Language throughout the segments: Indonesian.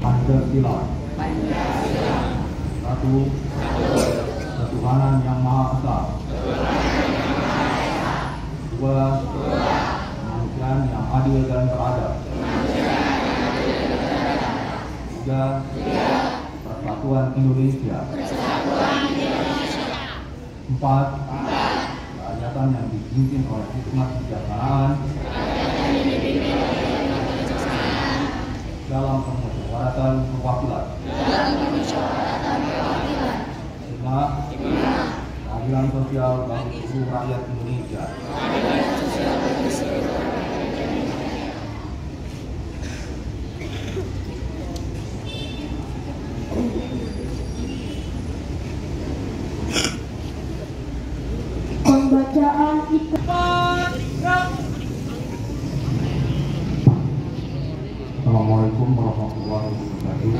Pancasila. Satu, ketuhanan yang Maha Esa. Dua, kemanusiaan yang adil dan beradab. Tiga, persatuan Indonesia. Empat, kerakyatan yang dipimpin oleh hikmat kebijaksanaan dalam permusyawaratan perwakilan. Lima, keadilan sosial bagi seluruh rakyat Indonesia. Pembacaan Assalamualaikum warahmatullahi wabarakatuh.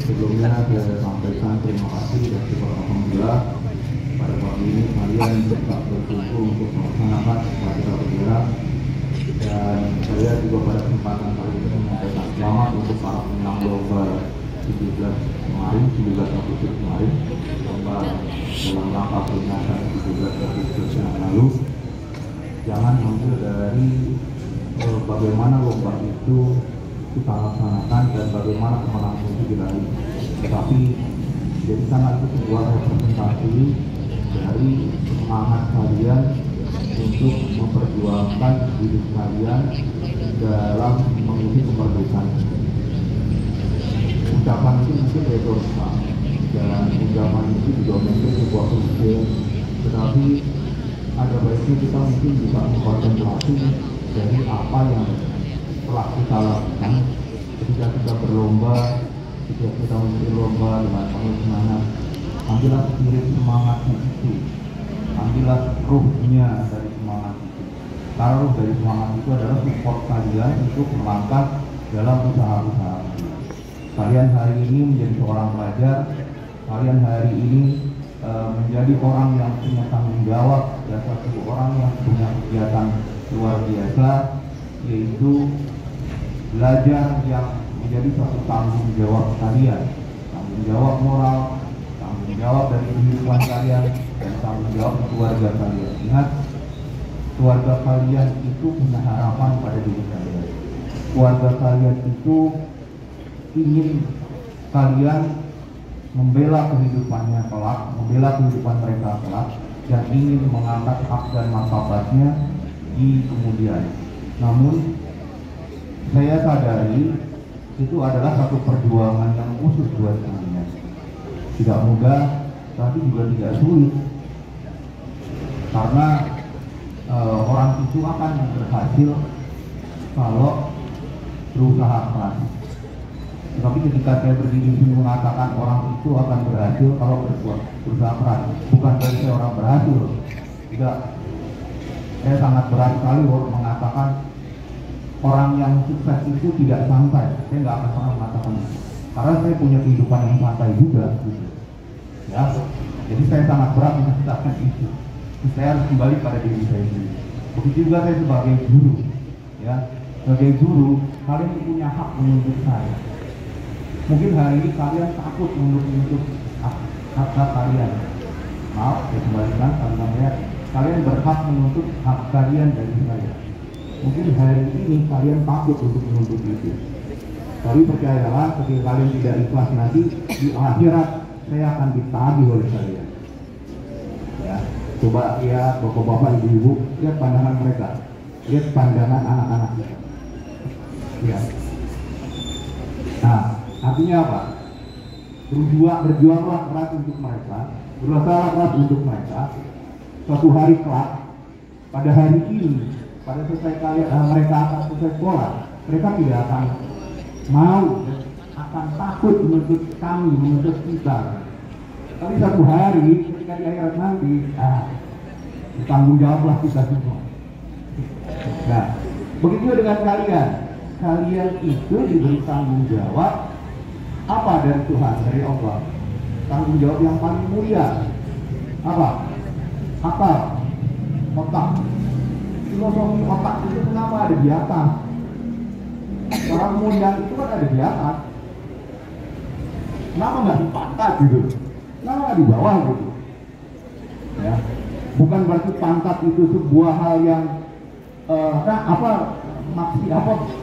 Sebelumnya saya sampaikan terima kasih dan syukur alhamdulillah pada pagi ini kalian bisa berkumpul untuk melaksanakan upacara bendera, dan saya juga pada kesempatan kali ini menyampaikan selamat untuk para pemenang lomba 17 Agustus kemarin, lomba dalam rangka peringatan 17 Agustus yang lalu. Jangan ambil dari bagaimana lomba itu kita laksanakan dan bagaimana kemenangan itu diraih, tetapi jadikanlah itu sebuah representasi dari semangat kalian untuk memperjuangkan hidup kalian dalam mengisi kemerdekaan. Ucapan itu mungkin retorika dan ucapan itu juga mungkin sebuah klise, tetapi ada baiknya kita mungkin bisa mengkonsentrasi dari apa yang telah kita lakukan ketika kita berlomba, ketika kita mengikuti lomba dengan penuh semangat. Ambillah spirit semangatnya itu, ambillah ruhnya dari semangat itu. Karena ruh dari semangat itu adalah support kalian untuk melangkah dalam usaha-usaha. Kalian hari ini menjadi seorang pelajar, kalian hari ini menjadi orang yang punya tanggung jawab dan satu orang yang punya kegiatan luar biasa, yaitu belajar yang menjadi satu tanggung jawab kalian, tanggung jawab moral, tanggung jawab dari kehidupan kalian, dan tanggung jawab keluarga kalian. Ingat, keluarga kalian itu punya harapan pada diri kalian. Keluarga kalian itu ingin kalian membela kehidupannya kelak, membela kehidupan mereka kelak, dan ingin mengangkat hak dan martabatnya di kemudian. Namun saya sadari itu adalah satu perjuangan yang khusus buat kalian. Tidak mudah, tapi juga tidak sulit, karena orang itu akan berhasil kalau berusaha keras. Tapi ketika saya berdiri di sini mengatakan orang itu akan berhasil kalau berusaha keras, bukan berarti saya orang berhasil. Tidak. Saya sangat berat sekali mengatakan orang yang sukses itu tidak santai. Saya nggak akan pernah mengatakan itu. Karena saya punya kehidupan yang santai juga. Gitu. Ya. Jadi saya sangat berat mengatakan itu. Saya harus kembali pada diri saya sendiri. Begitu juga saya sebagai guru. Ya. Sebagai guru, kalian punya hak menuntut saya. Mungkin hari ini kalian takut menuntut hak kalian. Maaf, saya kembalikan kalian. Kalian berhak menuntut hak kalian dari saya. Mungkin hari ini kalian takut untuk menuntut itu. Tapi percayalah, ketika kalian tidak ikhlas nanti di akhirat saya akan ditagih oleh kalian. Ya, coba lihat bapak-bapak, ibu-ibu, lihat pandangan mereka, lihat pandangan anak-anak kita. Ya. Nah, artinya apa? Berjuanglah keras untuk mereka, berusaha keras untuk mereka. Suatu hari kelak, pada hari ini, pada selesai mereka akan selesai sekolah, mereka tidak akan mau, akan takut menuntut kami, menuntut kita. Tapi satu hari ketika di akhirat nanti, tanggung jawablah kita semua. Nah, begitu dengan kalian. Kalian itu diberi tanggung jawab apa dari Tuhan, dari Allah? Tanggung jawab yang paling mulia. Apa? Akal, otak. Filosofi otak itu kenapa ada di atas? Orang mulia itu kan ada di atas. Kenapa nggak di pantat gitu? Kenapa nggak di bawah gitu? Ya, bukan berarti pantat itu sebuah hal yang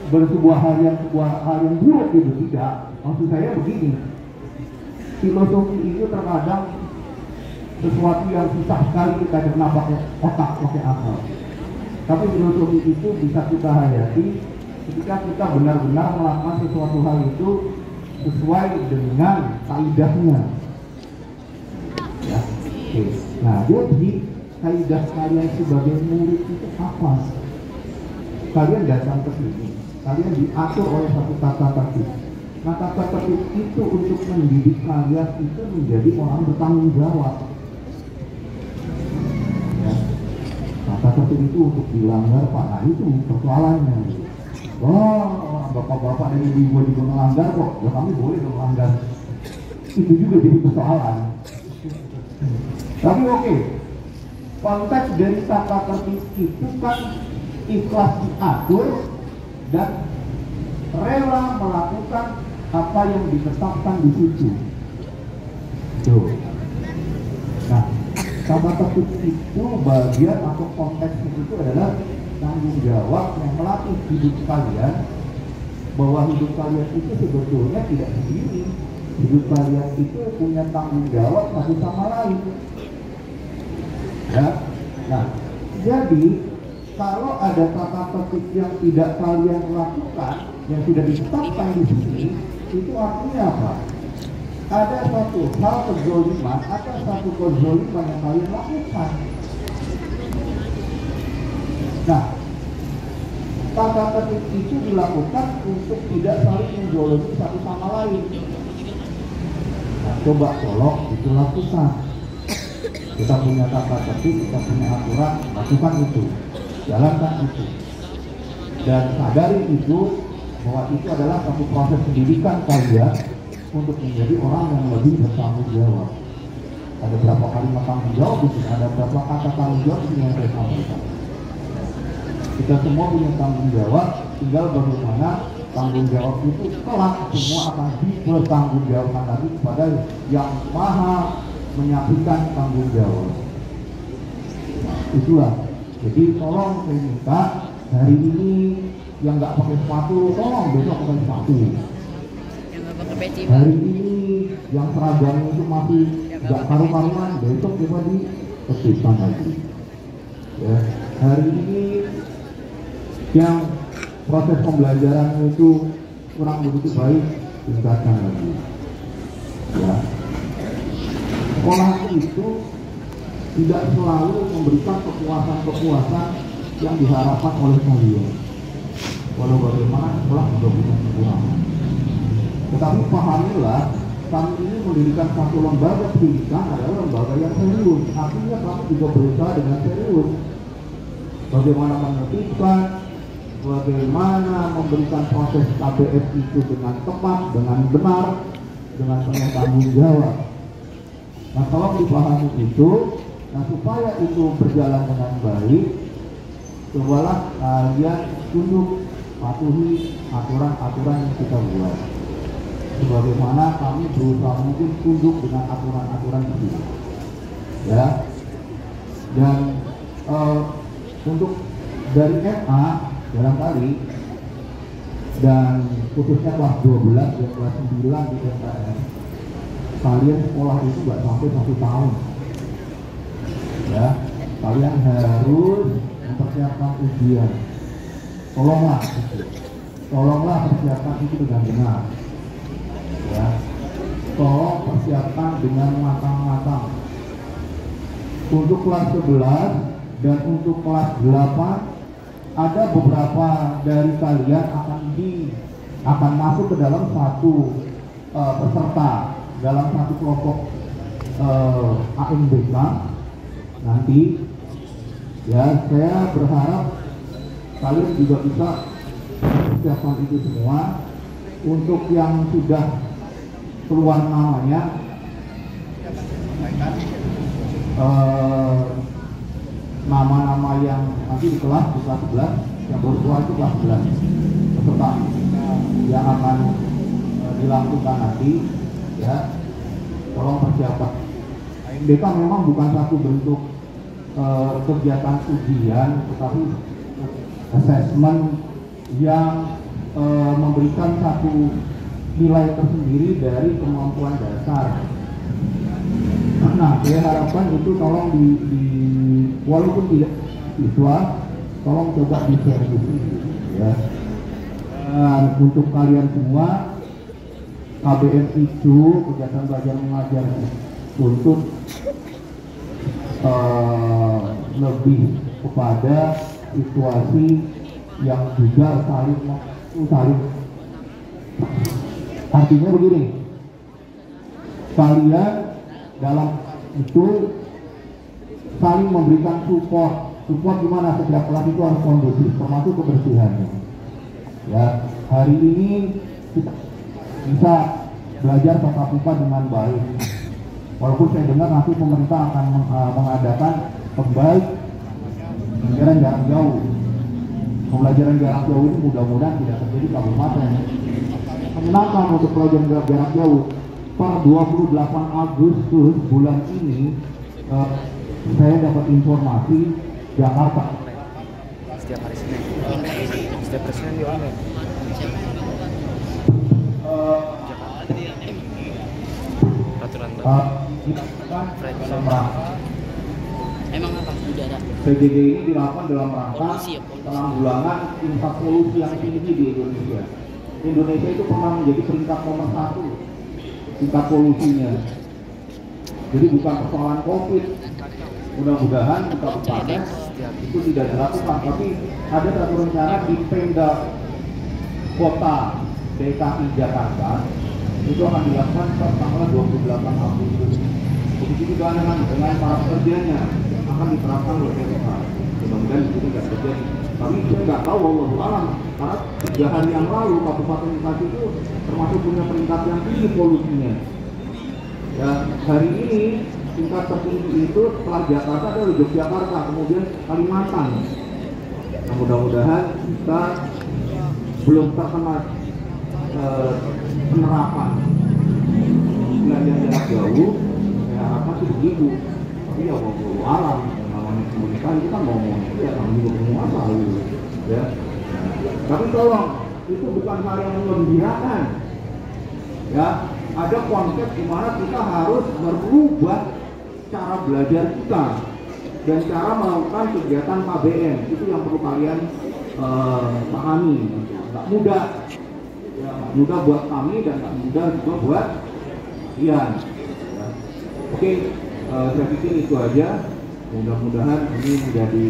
bersebuah hal yang buruk gitu, tidak. Maksud saya begini, filosofi itu terkadang sesuatu yang susah sekali kita cerna pakai otak, pakai akal. Tapi filosofi itu bisa kita hayati ketika kita benar-benar melakukan sesuatu hal itu sesuai dengan kaidahnya. Ya, oke. Nah, jadi kaidah kalian sebagai murid itu apa? Kalian datang ke sini, kalian diatur oleh satu tata tertib. Nah, tata tertib itu untuk mendidik kalian itu menjadi orang bertanggung jawab. Ya. Tata tertib itu untuk dilanggar, Pak. Nah, itu persoalannya. Wah, bapak-bapak dan ibu-ibu juga melanggar kok. Ya kami boleh melanggar. Itu juga jadi persoalan. Tapi oke. Konteks dari tata tertib itu kan ikhlas diatur dan rela melakukan apa yang ditetapkan di situ. Tuh. Nah, tata tertib itu bagian atau konteksnya itu adalah tanggung jawab yang melatih hidup kalian, bahwa hidup kalian itu sebetulnya tidak sendiri. Hidup kalian itu punya tanggung jawab satu sama lain. Ya. Nah, jadi kalau ada tata tertib yang tidak kalian lakukan, yang sudah ditetapkan di sini, itu artinya apa? Ada satu hal kezoliman, ada satu kezoliman yang kalian lakukan. Nah, tata tertib itu dilakukan untuk tidak saling menzolimi satu sama lain. Nah, coba tolong itu lakukan. Kita punya tata tertib, kita punya aturan, lakukan itu. Jalankan itu, dan sadari itu bahwa itu adalah satu proses pendidikan kalian untuk menjadi orang yang lebih bertanggung jawab. Ada berapa kalimat tanggung jawab di sini, ada berapa kata tanggung jawab yang saya sampaikan. Kita semua punya tanggung jawab, tinggal bagaimana tanggung jawab itu kelak semua akan dipertanggungjawabkan lagi kepada yang maha menyaksikan tanggung jawab. Nah, itulah. Jadi tolong saya minta hari ini yang nggak pakai sepatu, tolong besok pakai sepatu. Hari ini yang seragamnya itu masih nggak karu-karuan, besok coba ditertibkan lagi. Ya, hari ini yang proses pembelajaran itu kurang begitu baik, tingkatkan lagi. Ya, sekolah itu tidak selalu memberikan kepuasan-kepuasan yang diharapkan oleh kalian. Walau bagaimana sekolah juga punya kekurangan. Tetapi pahamilah, kami ini mendirikan satu lembaga pendidikan adalah lembaga yang serius. Artinya kami juga berusaha dengan serius. Bagaimana menertibkan, bagaimana memberikan proses KBS itu dengan tepat, dengan benar, dengan penuh tanggung jawab. Nah, tolong dipahami itu. Nah, supaya itu berjalan dengan baik, cobalah kalian tunduk patuhi aturan-aturan yang kita buat. Sebagaimana kami berusaha mungkin tunduk dengan aturan-aturan itu. Ya. Dan untuk dari MA barangkali dan khususnya kelas 12 dan kelas 9 di PTN, kalian sekolah itu nggak sampai 1 tahun. Ya, kalian harus mempersiapkan ujian. Tolonglah persiapkan itu dengan benar. Ya, tolong persiapkan dengan matang-matang. Untuk kelas 11 dan untuk kelas 8 ada beberapa dari kalian akan masuk ke dalam satu peserta dalam satu kelompok AMBK nanti. Ya, saya berharap kalian juga bisa persiapkan itu semua. Untuk yang sudah keluar namanya, nama-nama yang nanti di kelas 11 yang baru keluar itu kelas 11 peserta yang akan dilakukan nanti. Ya, tolong persiapkan. AMBK memang bukan satu bentuk kegiatan ujian, tetapi assessment yang memberikan satu nilai tersendiri dari kemampuan dasar. Nah, saya harapkan itu tolong walaupun tidak siswa, tolong coba diservis ya. Dan untuk kalian semua, KBM itu kegiatan belajar mengajar untuk lebih kepada situasi yang juga saling artinya begini, kalian dalam itu saling memberikan support gimana setiap kelas itu harus kondusif termasuk kebersihannya. Ya, hari ini kita bisa belajar tatap muka dengan baik. Walaupun saya dengar nanti pemerintah akan mengadakan pembelajaran jarak jauh. Pembelajaran jarak jauh ini mudah-mudahan tidak terjadi kabupaten. Menyenangkan untuk pelajaran jarak jauh. Per 28 Agustus bulan ini saya dapat informasi Jakarta. Setiap hari Senin. Setiap hari Senin di online. Peraturan Emang apa udara? PJJ ini dilakukan dalam rangka penanggulangan tingkat polusi yang tinggi di Indonesia. Indonesia itu pernah menjadi peringkat nomor 1 tingkat polusinya. Jadi bukan persoalan COVID. Mudah-mudahan di kabupaten itu tidak dilakukan, tapi ada satu rencana di Pemda Kota DKI Jakarta itu akan dilakukan pada tanggal 28 Agustus. Begitu juga dengan para pekerjanya akan diterapkan oleh PPK. Mudah-mudahan itu tidak terjadi. Tapi saya nggak tahu, wallahu alam, karena 3 hari yang lalu Kabupaten Bekasi itu termasuk punya peringkat yang tinggi polusinya. Ya, hari ini tingkat tertinggi itu setelah Jakarta adalah Yogyakarta, kemudian Kalimantan. Nah, mudah-mudahan kita belum terkena penerapan belajar jarak jauh. Ya, apa sih begitu? Tapi ya wallahu alam, namanya komunikasi itu kan ngomong ya kami juga penguasa gitu. Ya. Tapi tolong, itu bukan hal yang menggembirakan. Ya, ada konsep di mana kita harus merubah cara belajar kita dan cara melakukan kegiatan KBM. Itu yang perlu kalian pahami. Nggak mudah, ya, mudah buat kami dan nggak mudah juga buat kalian. Ya. Oke, saya pikir itu aja. Mudah-mudahan ini menjadi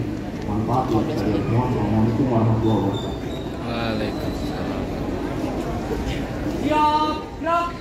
manfaat buat kalian semua. Assalamualaikum warahmatullahi wabarakatuh. Waalaikumsalam. Siap, gerak.